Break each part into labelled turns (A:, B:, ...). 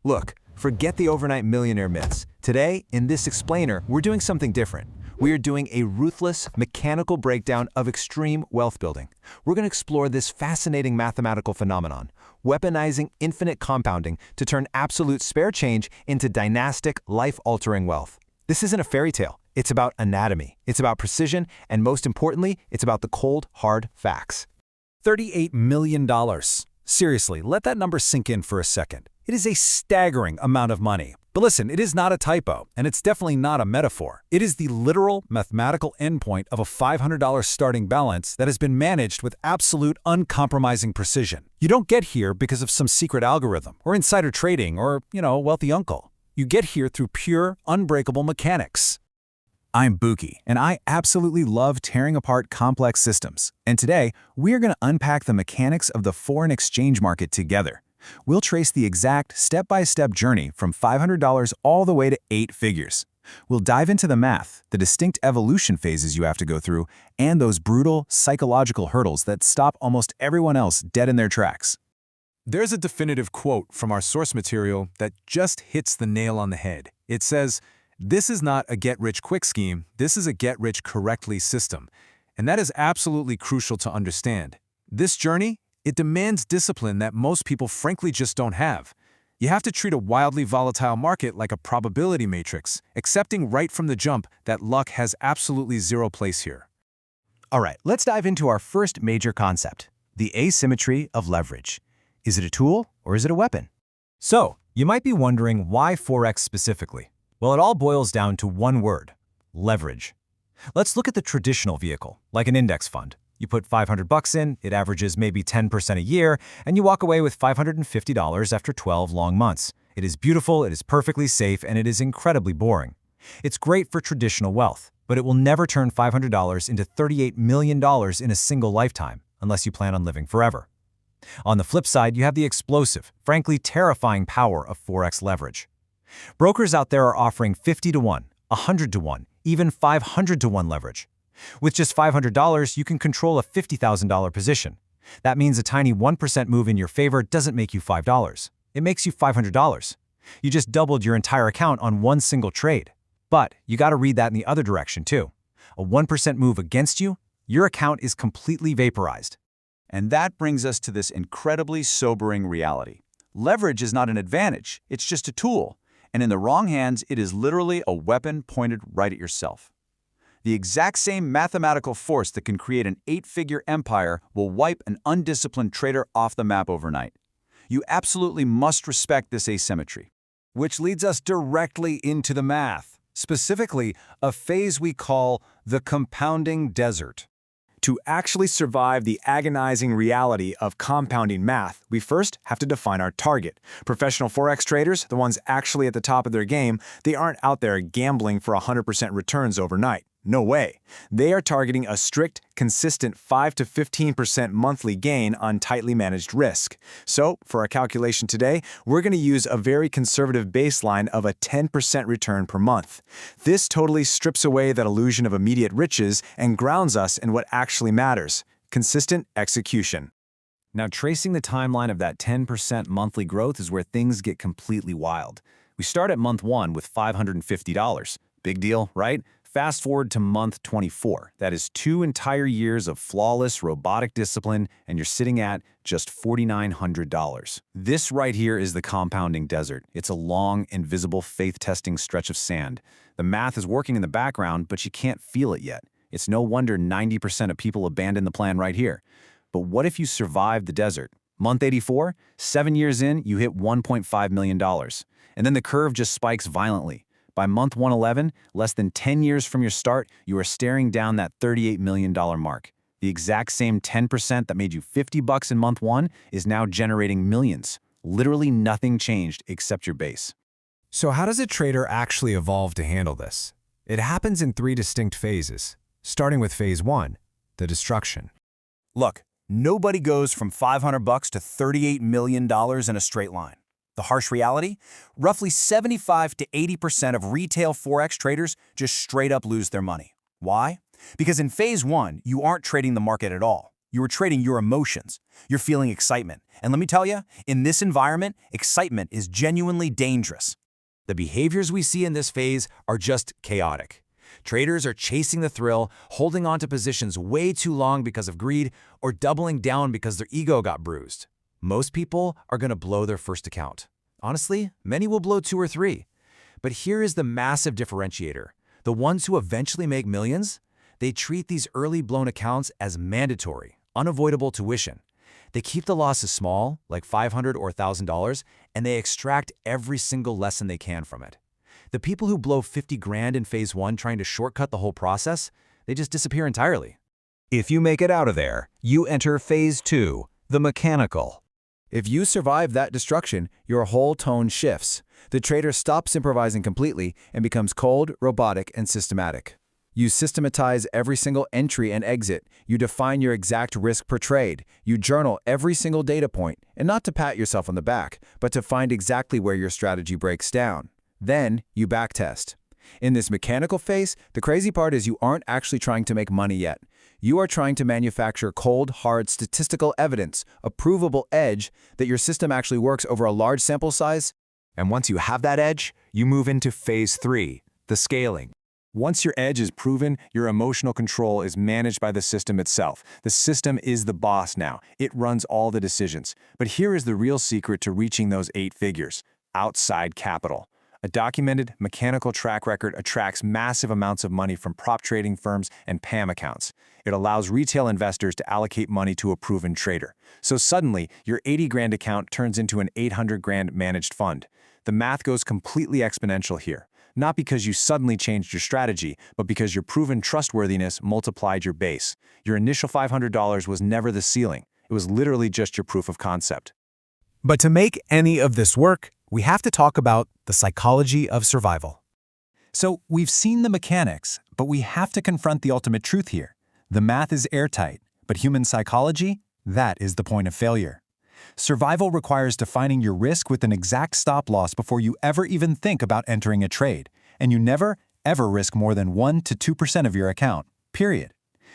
A: Look, forget the overnight millionaire myths. Today, in this explainer, we're doing something different. We are doing a ruthless, mechanical breakdown of extreme wealth building. We're going to explore this fascinating mathematical phenomenon, weaponizing infinite compounding to turn absolute spare change into dynastic, life-altering wealth. This isn't a fairy tale. It's about anatomy. It's about precision, and most importantly, it's about the cold, hard facts.
B: $38 million. Seriously, let that number sink in for a second. It is a staggering amount of money. But listen, it is not a typo, and it's definitely not a metaphor. It is the literal mathematical endpoint of a $500 starting balance that has been managed with absolute uncompromising precision. You don't get here because of some secret algorithm, or insider trading, or, a wealthy uncle. You get here through pure, unbreakable mechanics. I'm Buki, and I absolutely love tearing apart complex systems. And today, we are going to unpack the mechanics of the foreign exchange market together. We'll trace the exact step-by-step journey from $500 all the way to 8 figures. We'll dive into the math, the distinct evolution phases you have to go through, and those brutal, psychological hurdles that stop almost everyone else dead in their tracks.
C: There's a definitive quote from our source material that just hits the nail on the head. It says, "This is not a get-rich-quick scheme, this is a get-rich-correctly system." And that is absolutely crucial to understand. This journey, it demands discipline that most people frankly just don't have. You have to treat a wildly volatile market like a probability matrix, accepting right from the jump that luck has absolutely zero place here.
A: All right, let's dive into our first major concept, the asymmetry of leverage. Is it a tool or is it a weapon? So, you might be wondering why Forex specifically? Well, it all boils down to one word, leverage. Let's look at the traditional vehicle, like an index fund. You put $500 in, it averages maybe 10% a year, and you walk away with $550 after 12 long months. It is beautiful, it is perfectly safe, and it is incredibly boring. It's great for traditional wealth, but it will never turn $500 into $38 million in a single lifetime, unless you plan on living forever. On the flip side, you have the explosive, frankly terrifying power of Forex leverage. Brokers out there are offering 50 to 1, 100 to 1, even 500 to 1 leverage. With just $500, you can control a $50,000 position. That means a tiny 1% move in your favor doesn't make you $5. It makes you $500. You just doubled your entire account on one single trade. But you got to read that in the other direction too. A 1% move against you, your account is completely vaporized.
D: And that brings us to this incredibly sobering reality. Leverage is not an advantage, it's just a tool. And in the wrong hands, it is literally a weapon pointed right at yourself. The exact same mathematical force that can create an 8-figure empire will wipe an undisciplined trader off the map overnight. You absolutely must respect this asymmetry.
B: Which leads us directly into the math, specifically a phase we call the compounding desert. To actually survive the agonizing reality of compounding math, we first have to define our target. Professional Forex traders, the ones actually at the top of their game, they aren't out there gambling for 100% returns overnight. No way. They are targeting a strict, consistent 5 to 15% monthly gain on tightly managed risk. So, for our calculation today, we're going to use a very conservative baseline of a 10% return per month. This totally strips away that illusion of immediate riches and grounds us in what actually matters: consistent execution. Now, tracing the timeline of that 10% monthly growth is where things get completely wild. We start at month 1 with $550. Big deal, right? Fast forward to month 24. That is 2 entire years of flawless robotic discipline, and you're sitting at just $4,900. This right here is the compounding desert. It's a long, invisible, faith-testing stretch of sand. The math is working in the background, but you can't feel it yet. It's no wonder 90% of people abandon the plan right here. But what if you survive the desert? Month 84, 7 years in, you hit $1.5 million. And then the curve just spikes violently. By month 111, less than 10 years from your start, you are staring down that $38 million mark. The exact same 10% that made you $50 in month 1 is now generating millions. Literally nothing changed except your base.
E: So how does a trader actually evolve to handle this? It happens in 3 distinct phases, starting with phase 1, the destruction.
B: Look, nobody goes from $500 to $38 million in a straight line. The harsh reality? Roughly 75 to 80% of retail Forex traders just straight up lose their money. Why? Because in phase 1, you aren't trading the market at all.
A: You were trading your emotions. You're feeling excitement. And let me tell you, in this environment, excitement is genuinely dangerous. The behaviors we see in this phase are just chaotic. Traders are chasing the thrill, holding on to positions way too long because of greed, or doubling down because their ego got bruised. Most people are going to blow their first account. Honestly, many will blow 2 or 3. But here is the massive differentiator. The ones who eventually make millions, they treat these early blown accounts as mandatory, unavoidable tuition. They keep the losses small, like $500 or $1,000, and they extract every single lesson they can from it. The people who blow 50 grand in phase 1 trying to shortcut the whole process, they just disappear entirely.
B: If you make it out of there, you enter phase 2, the mechanical.
E: If you survive that destruction, your whole tone shifts. The trader stops improvising completely and becomes cold, robotic, and systematic. You systematize every single entry and exit. You define your exact risk per trade. You journal every single data point, and not to pat yourself on the back, but to find exactly where your strategy breaks down. Then you backtest. In this mechanical phase, the crazy part is you aren't actually trying to make money yet. You are trying to manufacture cold, hard statistical evidence, a provable edge that your system actually works over a large sample size.
B: And once you have that edge, you move into phase 3, the scaling.
C: Once your edge is proven, your emotional control is managed by the system itself. The system is the boss now. It runs all the decisions. But here is the real secret to reaching those 8 figures: outside capital. A documented, mechanical track record attracts massive amounts of money from prop trading firms and PAM accounts. It allows retail investors to allocate money to a proven trader. So suddenly, your 80 grand account turns into an 800 grand managed fund. The math goes completely exponential here. Not because you suddenly changed your strategy, but because your proven trustworthiness multiplied your base. Your initial $500 was never the ceiling. It was literally just your proof of concept.
A: But to make any of this work, we have to talk about the psychology of survival.
B: So we've seen the mechanics, but we have to confront the ultimate truth here. The math is airtight, but human psychology, that is the point of failure. Survival requires defining your risk with an exact stop loss before you ever even think about entering a trade, and you never, ever risk more than 1 to 2% of your account, period.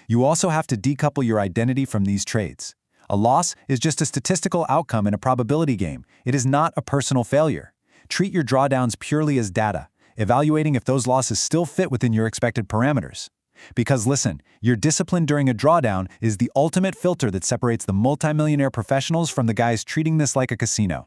B: You also have to decouple your identity from these trades. A loss is just a statistical outcome in a probability game. It is not a personal failure. Treat your drawdowns purely as data, evaluating if those losses still fit within your expected parameters. Because listen, your discipline during a drawdown is the ultimate filter that separates the multimillionaire professionals from the guys treating this like a casino.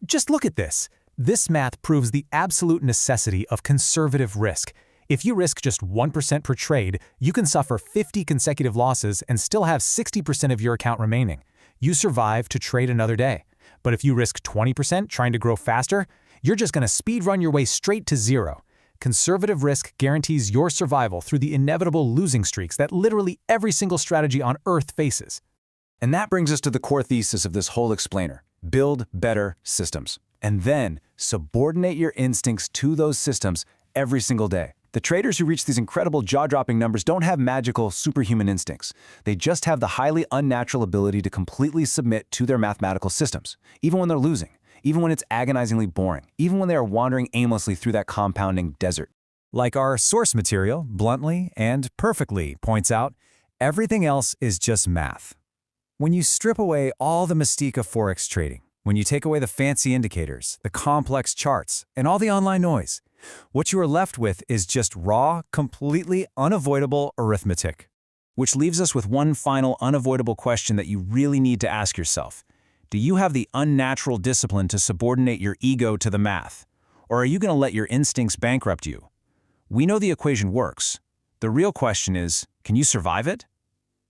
A: Just look at this. This math proves the absolute necessity of conservative risk. If you risk just 1% per trade, you can suffer 50 consecutive losses and still have 60% of your account remaining. You survive to trade another day. But if you risk 20% trying to grow faster, you're just going to speed run your way straight to zero. Conservative risk guarantees your survival through the inevitable losing streaks that literally every single strategy on Earth faces.
B: And that brings us to the core thesis of this whole explainer: build better systems. And then subordinate your instincts to those systems every single day. The traders who reach these incredible jaw-dropping numbers don't have magical, superhuman instincts. They just have the highly unnatural ability to completely submit to their mathematical systems, even when they're losing, even when it's agonizingly boring, even when they are wandering aimlessly through that compounding desert.
A: Like our source material bluntly and perfectly points out, everything else is just math. When you strip away all the mystique of Forex trading, when you take away the fancy indicators, the complex charts, and all the online noise, what you are left with is just raw, completely unavoidable arithmetic. Which leaves us with one final unavoidable question that you really need to ask yourself. Do you have the unnatural discipline to subordinate your ego to the math? Or are you going to let your instincts bankrupt you? We know the equation works. The real question is, can you survive it?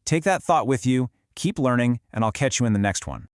A: Take that thought with you, keep learning, and I'll catch you in the next one.